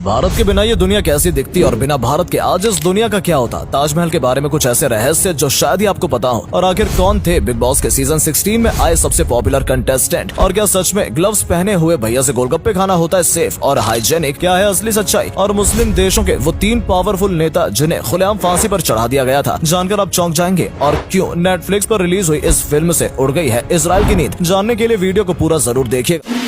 भारत के बिना ये दुनिया कैसी दिखती और बिना भारत के आज इस दुनिया का क्या होता। ताजमहल के बारे में कुछ ऐसे रहस्य जो शायद ही आपको पता हो। और आखिर कौन थे बिग बॉस के सीजन 16 में आए सबसे पॉपुलर कंटेस्टेंट, और क्या सच में ग्लव्स पहने हुए भैया से गोलगप्पे खाना होता है सेफ और हाइजेनिक? क्या है असली सच्चाई? और मुस्लिम देशों के वो 3 पावरफुल नेता जिन्हें खुलेआम फांसी पर चढ़ा दिया गया था, जानकर आप चौंक जाएंगे। और क्यों नेटफ्लिक्स पर रिलीज हुई इस फिल्म से उड़ गई है इजराइल की नींद, जानने के लिए वीडियो को पूरा जरूर देखिएगा।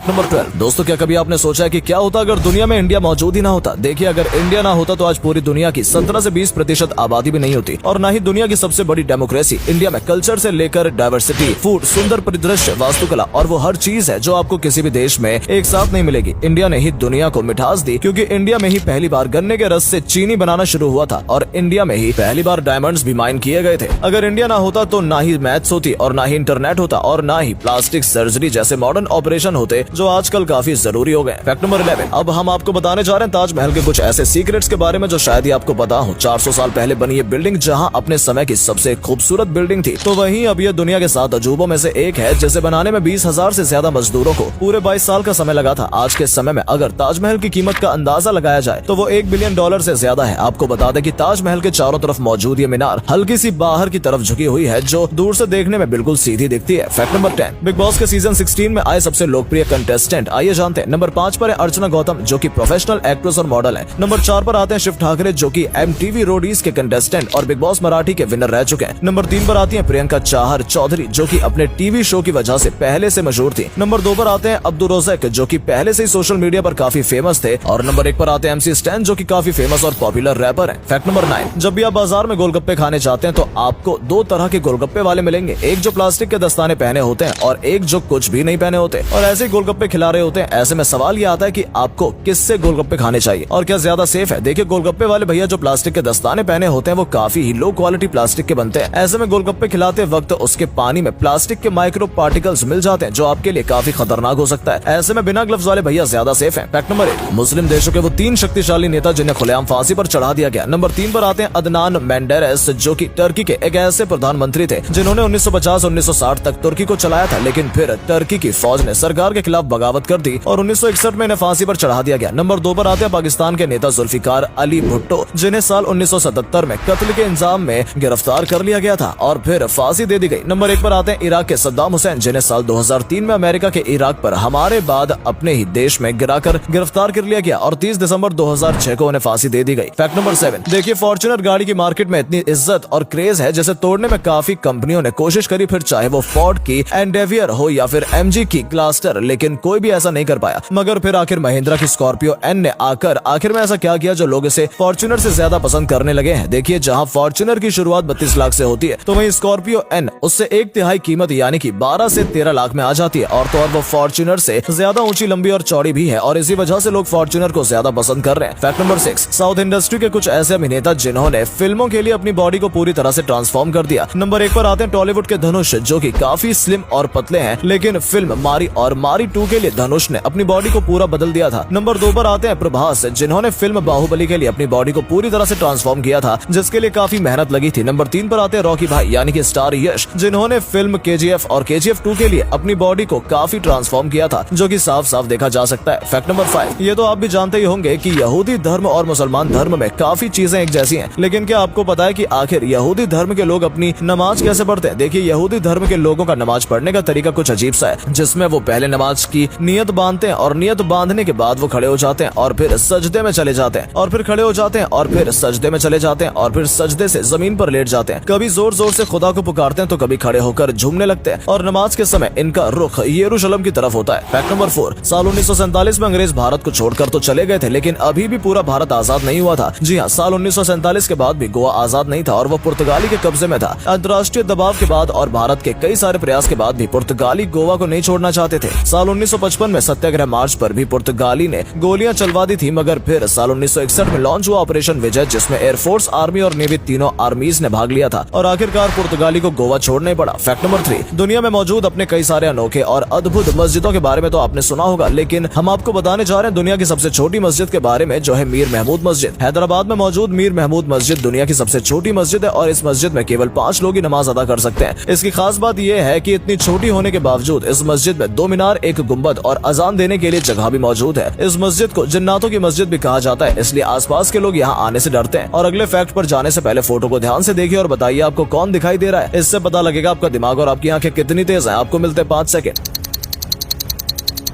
नंबर 12। दोस्तों, क्या कभी आपने सोचा है कि क्या होता अगर दुनिया में इंडिया मौजूद ही ना होता? देखिए, अगर इंडिया ना होता तो आज पूरी दुनिया की 17 से 20% आबादी भी नहीं होती, और न ही दुनिया की सबसे बड़ी डेमोक्रेसी। इंडिया में कल्चर से लेकर डाइवर्सिटी, फूड, सुंदर परिदृश्य, वास्तुकला और वो हर चीज है जो आपको किसी भी देश में एक साथ नहीं मिलेगी। इंडिया ने ही दुनिया को मिठास दी, क्योंकि इंडिया में ही पहली बार गन्ने के रस से चीनी बनाना शुरू हुआ था, और इंडिया में ही पहली बार डायमंड्स भी माइन किए गए थे। अगर इंडिया ना होता तो ना ही मैथ्स होती, और ना ही इंटरनेट होता, और ना ही प्लास्टिक सर्जरी जैसे मॉडर्न ऑपरेशन होते जो आजकल काफी जरूरी हो गए। Fact number 11। अब हम आपको बताने जा रहे हैं ताजमहल के कुछ ऐसे सीक्रेट्स के बारे में जो शायद ही आपको पता हो। 400 साल पहले बनी ये बिल्डिंग जहां अपने समय की सबसे खूबसूरत बिल्डिंग थी, तो वहीं अब ये दुनिया के 7 अजूबों में से एक है, जिसे बनाने में 20,000 से ज्यादा मजदूरों को पूरे 22 साल का समय लगा था। आज के समय में अगर ताजमहल की कीमत का अंदाजा लगाया जाए तो वो $1 बिलियन से ज्यादा है। आपको बता दें कि ताजमहल के चारों तरफ मौजूद ये मीनार हल्की सी बाहर की तरफ झुकी हुई है, जो दूर से देखने में बिल्कुल सीधी दिखती है। Fact number 10। बिग बॉस के सीजन 16 में आए सबसे लोकप्रिय कंटेस्टेंट आइए जानते हैं। नंबर 5 पर है अर्चना गौतम, जो कि प्रोफेशनल एक्ट्रेस और मॉडल है। नंबर 4 पर आते हैं शिव ठाकरे, जो कि MTV रोडीज के कंटेस्टेंट और बिग बॉस मराठी के विनर रह चुके हैं। नंबर 3 पर आती हैं प्रियंका चाहर चौधरी, जो कि अपने टीवी शो की वजह से पहले से मशहूर थी। नंबर 2 पर आते हैं अब्दुल रोज़क, जो कि पहले से ही सोशल मीडिया पर काफी फेमस थे। और नंबर 1 पर आते हैं MC स्टैन, जो कि काफी फेमस और पॉपुलर रैपर है। Fact number 9। जब भी आप बाजार में गोलगप्पे खाने जाते हैं तो आपको 2 तरह के गोलगप्पे वाले मिलेंगे, एक जो प्लास्टिक के दस्ताने पहने होते हैं और एक जो कुछ भी नहीं पहने होते, और ऐसे गोलगप्पे खिला रहे होते हैं। ऐसे में सवाल ये आता है कि आपको किससे गोलगप्पे खाने चाहिए और क्या ज्यादा सेफ है? देखिए, गोलगप्पे वाले भैया जो प्लास्टिक के दस्ताने पहने होते हैं वो काफी ही लो क्वालिटी प्लास्टिक के बनते हैं। ऐसे में गोलगप्पे खिलाते वक्त उसके पानी में प्लास्टिक के माइक्रो पार्टिकल्स मिल जाते हैं, जो आपके लिए काफी खतरनाक हो सकता है। ऐसे में बिना ग्लव्स वाले भैया ज्यादा सेफ हैं। Fact number 1। मुस्लिम देशों के वो 3 शक्तिशाली नेता जिन्हें खुलेआम फांसी पर चढ़ा दिया गया। नंबर 3 पर आते हैं अदनान मेंडेरेस, जो कि टर्की के एक ऐसे प्रधानमंत्री थे जिन्होंने 1950-1960 तक तुर्की को चलाया था, लेकिन फिर टर्की की फौज ने सरकार के खिलाफ बगावत कर दी और 1961 में इन्हें फांसी पर चढ़ा दिया गया। नंबर 2 पर आते हैं पाकिस्तान के नेता जुल्फिकार अली भुट्टो, जिन्हें साल 1977 में कत्ल के इल्जाम में गिरफ्तार कर लिया गया था और फिर फांसी दे दी गई। नंबर 1 पर आते हैं इराक के सद्दाम हुसैन, जिन्हें साल 2003 में अमेरिका के इराक पर हमारे बाद अपने ही देश में गिराकर गिरफ्तार कर लिया गया और 30 दिसंबर 2006 को उन्हें फांसी दे दी गई। Fact number 7। देखिए, फॉर्च्यूनर गाड़ी की मार्केट में इतनी इज्जत और क्रेज है, जिसे तोड़ने में काफी कंपनियों ने कोशिश करी, फिर चाहे वो फोर्ड की एंडेवियर हो या फिर MG की ग्लास्टर, लेकिन कोई भी ऐसा नहीं कर पाया। मगर फिर आखिर महिंद्रा की स्कॉर्पियो N ने आकर आखिर में ऐसा क्या किया जो लोग इसे फॉर्च्यूनर से ज्यादा पसंद करने लगे हैं। देखिए, जहां फॉर्च्यूनर की शुरुआत 32 लाख से होती है, तो वहीं स्कॉर्पियो N उससे 1/3 कीमत यानी कि 12 से 13 लाख में आ जाती है, और तो और वो फॉर्च्यूनर से ज्यादा ऊंची, लंबी और चौड़ी भी है, और इसी वजह से लोग फॉर्च्यूनर को ज्यादा पसंद कर रहे हैं। Fact number 6। साउथ इंडस्ट्री के कुछ ऐसे अभिनेता जिन्होंने फिल्मों के लिए अपनी बॉडी को पूरी तरह से ट्रांसफॉर्म कर दिया। नंबर 1 पर आते हैं टॉलीवुड के धनुष, जो कि काफी स्लिम और पतले हैं, लेकिन फिल्म मारी और मारी 2 के लिए धनुष ने अपनी बॉडी को पूरा बदल दिया था। नंबर 2 पर आते हैं प्रभास, जिन्होंने फिल्म बाहुबली के लिए अपनी बॉडी को पूरी तरह से ट्रांसफॉर्म किया था, जिसके लिए काफी मेहनत लगी थी। नंबर 3 पर आते हैं रॉकी भाई यानी कि स्टार यश, जिन्होंने फिल्म KGF और KGF 2 के लिए अपनी बॉडी को काफी ट्रांसफॉर्म किया था, जो कि साफ साफ देखा जा सकता है। Fact number 5। ये तो आप भी जानते ही होंगे कि यहूदी धर्म और मुसलमान धर्म में काफी चीजें एक जैसी हैं, लेकिन क्या आपको पता है कि आखिर यहूदी धर्म के लोग अपनी नमाज कैसे पढ़ते हैं? देखिए, यहूदी धर्म के लोगों का नमाज पढ़ने का तरीका कुछ अजीब सा है, जिसमें वो पहले नमाज की नियत बांधते हैं और नियत बांधने के बाद वो खड़े हो जाते हैं और फिर सजदे में चले जाते हैं, और फिर खड़े हो जाते हैं और फिर सजदे में चले जाते हैं, और फिर सजदे से जमीन पर लेट जाते हैं। कभी जोर जोर से खुदा को पुकारते हैं तो कभी खड़े होकर झूमने लगते हैं, और नमाज के समय इनका रुख यरूशलेम की तरफ होता है। Fact number 4। साल 1947 में अंग्रेज भारत को छोड़कर तो चले गए थे, लेकिन अभी भी पूरा भारत आजाद नहीं हुआ था। जी हाँ, साल 1947 के बाद भी गोवा आजाद नहीं था और वो पुर्तगाली के कब्जे में था। अंतर्राष्ट्रीय दबाव के बाद और भारत के कई सारे प्रयास के बाद भी पुर्तगाली गोवा को नहीं छोड़ना चाहते थे। साल 1955 में सत्याग्रह मार्च पर भी पुर्तगाली ने गोलियां चलवा दी थी, मगर फिर साल 1961 में लॉन्च हुआ ऑपरेशन विजय, जिसमें एयरफोर्स, आर्मी और नेवी तीनों आर्मीज ने भाग लिया था और आखिरकार पुर्तगाली को गोवा छोड़ना ही पड़ा। फैक्ट नंबर 3, दुनिया में मौजूद अपने कई सारे अनोखे और अद्भुत मस्जिदों के बारे में तो आपने सुना होगा, लेकिन हम आपको बताने जा रहे हैं दुनिया की सबसे छोटी मस्जिद के बारे में, जो है मीर महमूद मस्जिद। हैदराबाद में मौजूद मीर महमूद मस्जिद दुनिया की सबसे छोटी मस्जिद है और इस मस्जिद में केवल 5 लोग ही नमाज अदा कर सकते हैं। इसकी खास बात यह है कि इतनी छोटी होने के बावजूद इस मस्जिद में 2 मीनार, 1 गुंबद और अजान देने के लिए जगह भी मौजूद है। इस मस्जिद को जिन्नातों की मस्जिद भी कहा जाता है, इसलिए आसपास के लोग यहाँ आने से डरते हैं। और अगले फैक्ट पर जाने से पहले फोटो को ध्यान से देखिए और बताइए आपको कौन दिखाई दे रहा है। इससे पता लगेगा आपका दिमाग और आपकी आंखें कितनी तेज हैं। आपको मिलते हैं 5 सेकंड।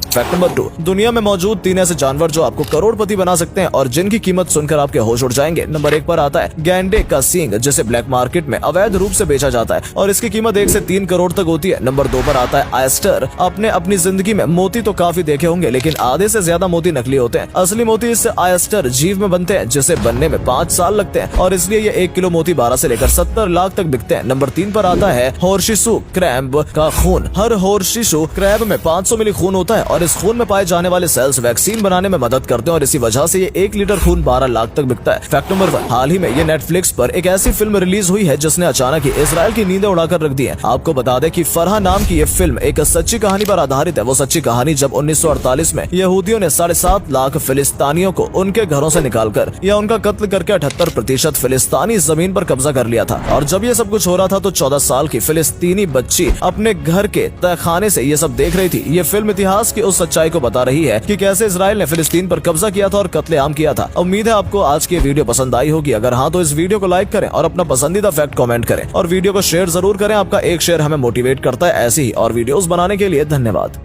फैक्ट नंबर 2, दुनिया में मौजूद 3 ऐसे जानवर जो आपको करोड़पति बना सकते हैं और जिनकी कीमत सुनकर आपके होश उड़ जाएंगे। नंबर 1 पर आता है गैंडे का सींग, जिसे ब्लैक मार्केट में अवैध रूप से बेचा जाता है और इसकी कीमत 1 से 3 करोड़ तक होती है। नंबर 2 पर आता है ऑयस्टर। आपने अपनी जिंदगी में मोती तो काफी देखे होंगे, लेकिन आधे से ज्यादा मोती नकली होते हैं। असली मोती इससे ऑयस्टर जीव में बनते हैं, जिसे बनने में 5 साल लगते हैं और इसलिए ये 1 किलो मोती 12 से लेकर 70 लाख तक बिकते हैं। नंबर 3 पर आता है हॉर्सिसू क्रैब का खून। हर हॉर्सिसू क्रैब में 500 मिली खून होता है और इस खून में पाए जाने वाले सेल्स वैक्सीन बनाने में मदद करते हैं और इसी वजह से ये 1 लीटर खून 12 लाख तक बिकता है। फैक्ट नंबर 1, हाल ही में ये नेटफ्लिक्स पर एक ऐसी फिल्म रिलीज हुई है जिसने अचानक ही इजराइल की नींदें उड़ाकर रख दी है। आपको बता दें कि फरहा नाम की ये फिल्म एक सच्ची कहानी पर आधारित है। वो सच्ची कहानी जब 1948 में यहूदियों ने 7.5 लाख फिलिस्तीनियों को उनके घरों से निकालकर या उनका कत्ल करके 78% फिलिस्तीनी जमीन पर कब्जा कर लिया था। और जब ये सब कुछ हो रहा था तो 14 साल की फिलिस्तीनी बच्ची अपने घर के तहखाने से ये सब देख रही थी। ये फिल्म इतिहास की उस सच्चाई को बता रही है कि कैसे इजराइल ने फिलिस्तीन पर कब्जा किया था और कत्लेआम किया था। उम्मीद है आपको आज की वीडियो पसंद आई होगी। अगर हाँ तो इस वीडियो को लाइक करें और अपना पसंदीदा फैक्ट कमेंट करें और वीडियो को शेयर जरूर करें। आपका एक शेयर हमें मोटिवेट करता है ऐसी ही और वीडियोस बनाने के लिए। धन्यवाद।